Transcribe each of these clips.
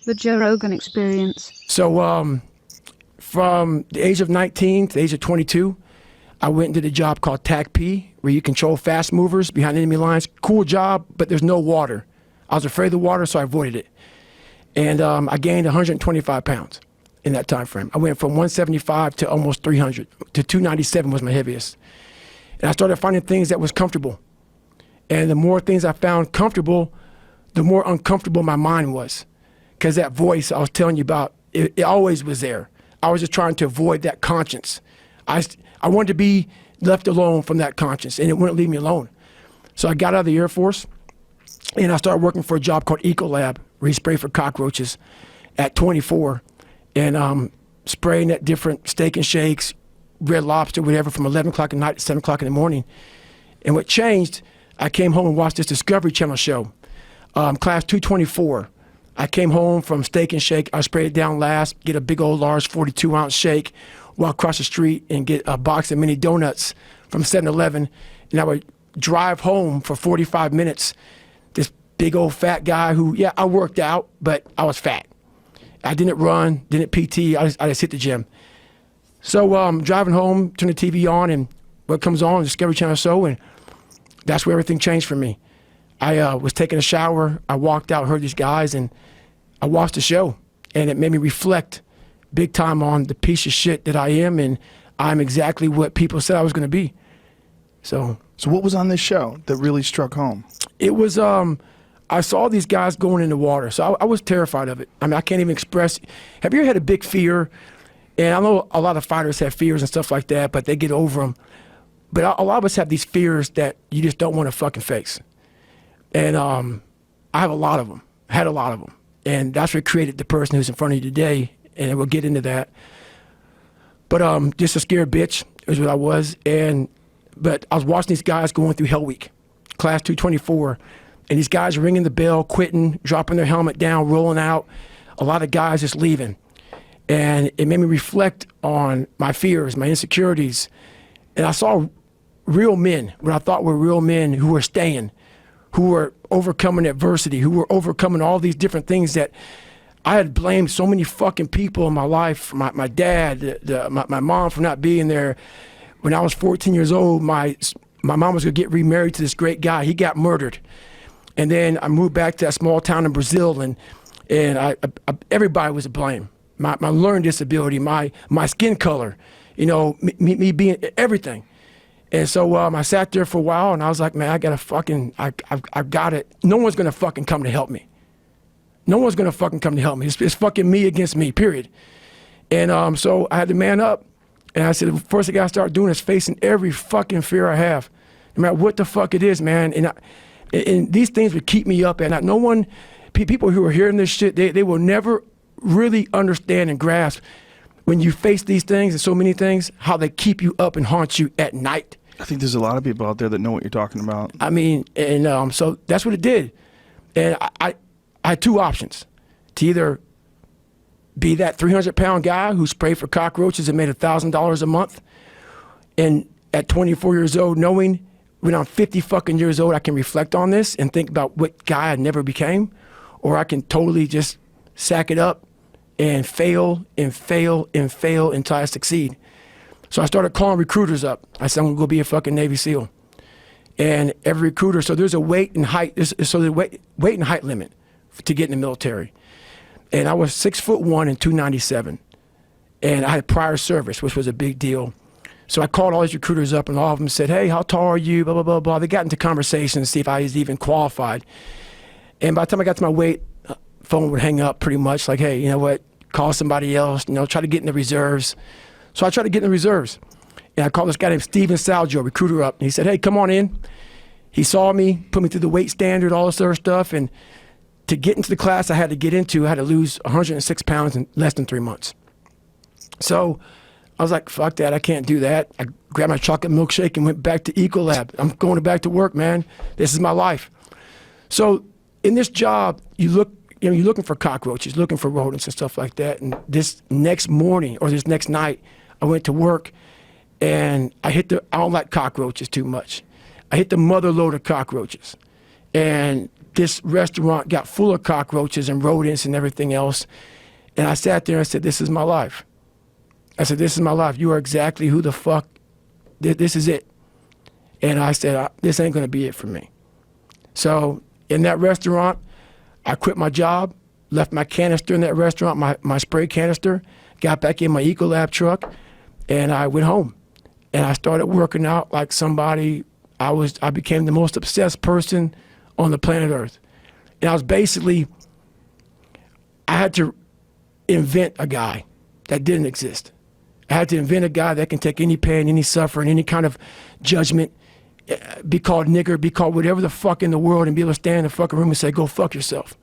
The Joe Rogan Experience. So from the age of 19 to the age of 22, I went and did a job called TAC-P, where you control fast movers behind enemy lines. Cool job, but there's no water. I was afraid of the water, so I avoided it. And I gained 125 pounds in that time frame. I went from 175 to almost 300, to 297 was my heaviest. And I started finding things that was comfortable. And the more things I found comfortable, the more uncomfortable my mind was. Because that voice I was telling you about, it always was there. I was just trying to avoid that conscience. I wanted to be left alone from that conscience, and it wouldn't leave me alone. So I got out of the Air Force, and I started working for a job called Ecolab, where you spray for cockroaches at 24, and spraying at different Steak and Shakes, Red Lobster, whatever, from 11 o'clock at night to 7 o'clock in the morning. And what changed, I came home and watched this Discovery Channel show, Class 224. I came home from Steak and Shake. I sprayed it down last, get a big old large 42-ounce shake, walk across the street and get a box of mini donuts from 7-Eleven, and I would drive home for 45 minutes. This big old fat guy who, yeah, I worked out, but I was fat. I didn't run, didn't PT, I just hit the gym. So driving home, turn the TV on, and what comes on, Discovery Channel show, and that's where everything changed for me. I was taking a shower, I walked out, heard these guys, and I watched the show, and it made me reflect big time on the piece of shit that I am, and I'm exactly what people said I was going to be. So what was on this show that really struck home? It was, I saw these guys going in the water, so I was terrified of it. I mean, I can't even express. Have you ever had a big fear? And I know a lot of fighters have fears and stuff like that, but they get over them. But a lot of us have these fears that you just don't want to fucking face. And I have a lot of them, had a lot of them. And that's what created the person who's in front of you today, and we'll get into that. But just a scared bitch is what I was. But I was watching these guys going through Hell Week, Class 224, and these guys ringing the bell, quitting, dropping their helmet down, rolling out. A lot of guys just leaving. And it made me reflect on my fears, my insecurities. And I saw real men, what I thought were real men who were staying, who were overcoming adversity, who were overcoming all these different things that I had blamed so many fucking people in my life, my dad, my mom for not being there. When I was 14 years old, my mom was gonna get remarried to this great guy. He got murdered. And then I moved back to that small town in Brazil, and everybody was to blame. My learning disability, my skin color, you know, me being everything. And so I sat there for a while, and I was like, man, I've got it. No one's gonna fucking come to help me. No one's gonna fucking come to help me. It's fucking me against me, period. And so I had to man up, and I said, the first thing I gotta start doing is facing every fucking fear I have, no matter what the fuck it is, man. And these things would keep me up at night. No one, people who are hearing this shit, they will never really understand and grasp when you face these things and so many things, how they keep you up and haunt you at night. I think there's a lot of people out there that know what you're talking about. I mean, and so that's what it did. And I had two options: to either be that 300-pound guy who sprayed for cockroaches and made $1,000 a month, and at 24 years old, knowing when I'm 50 fucking years old, I can reflect on this and think about what guy I never became, or I can totally just sack it up and fail and fail and fail until I succeed. So I started calling recruiters up. I said, I'm gonna go be a fucking Navy SEAL. And every recruiter, so there's a weight and height, so the weight and height limit to get in the military. And I was 6'1" and 297. And I had prior service, which was a big deal. So I called all these recruiters up, and all of them said, hey, how tall are you, blah, blah, blah, blah. They got into conversations to see if I was even qualified. And by the time I got to my weight, phone would hang up pretty much, like, hey, you know what, call somebody else, you know, try to get in the reserves. So I tried to get in the reserves. And I called this guy named Steven Salgio, recruiter, up. And he said, hey, come on in. He saw me, put me through the weight standard, all this other stuff. And to get into the class I had to lose 106 pounds in less than 3 months. So I was like, fuck that, I can't do that. I grabbed my chocolate milkshake and went back to Ecolab. I'm going back to work, man. This is my life. So in this job, you're looking for cockroaches, looking for rodents and stuff like that. And this next morning, or this next night, I went to work, and I don't like cockroaches too much. I hit the mother load of cockroaches. And this restaurant got full of cockroaches and rodents and everything else. And I sat there and said, this is my life. I said, this is my life. You are exactly who the fuck, this is it. And I said, this ain't gonna be it for me. So in that restaurant, I quit my job, left my canister in that restaurant, my spray canister, got back in my Ecolab truck, and I went home. And I started working out like somebody, I became the most obsessed person on the planet Earth. And I was basically, I had to invent a guy that didn't exist. I had to invent a guy that can take any pain, any suffering, any kind of judgment, be called nigger, be called whatever the fuck in the world, and be able to stand in the fucking room and say, go fuck yourself.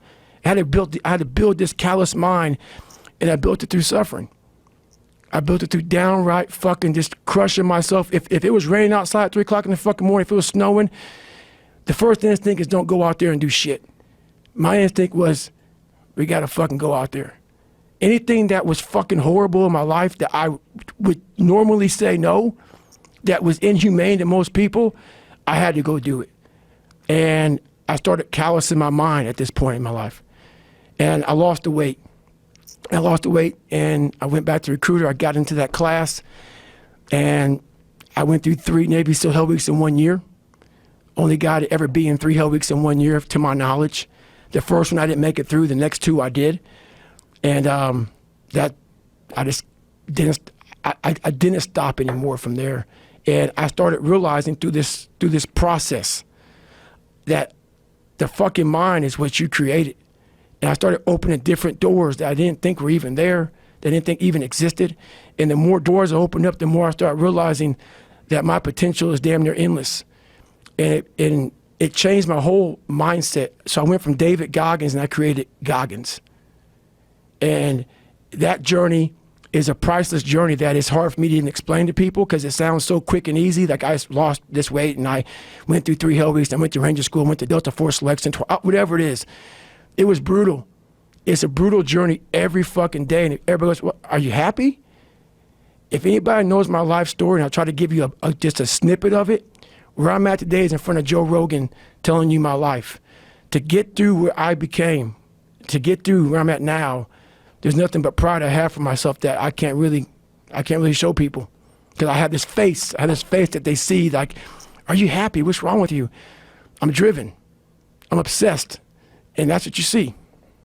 I had to build this callous mind, and I built it through suffering. I built it through downright fucking just crushing myself. If it was raining outside at 3 o'clock in the fucking morning, if it was snowing, the first instinct is don't go out there and do shit. My instinct was, we gotta fucking go out there. Anything that was fucking horrible in my life that I would normally say no, that was inhumane to most people, I had to go do it. And I started callousing my mind at this point in my life. And I lost the weight. I lost the weight and I went back to recruiter. I got into that class and I went through 3 Navy SEAL Hell Weeks in 1 year. Only guy to ever be in 3 Hell Weeks in 1 year, to my knowledge. The first one I didn't make it through, the next 2 I did. And that, I just didn't, I didn't stop anymore from there. And I started realizing through this process that the fucking mind is what you created. And I started opening different doors that I didn't think were even there, that I didn't think even existed. And the more doors I opened up, the more I started realizing that my potential is damn near endless. And it changed my whole mindset. So I went from David Goggins and I created Goggins. And that journey is a priceless journey that is hard for me to even explain to people because it sounds so quick and easy. Like I lost this weight and I went through 3 Hell Weeks, I went to Ranger School, went to Delta Force Selection, whatever it is. It was brutal. It's a brutal journey every fucking day. And everybody goes, well, are you happy? If anybody knows my life story, and I'll try to give you just a snippet of it, where I'm at today is in front of Joe Rogan telling you my life. To get through where I became, to get through where I'm at now, there's nothing but pride I have for myself that I can't really show people. Because I have this face that they see like, are you happy? What's wrong with you? I'm driven. I'm obsessed. And that's what you see.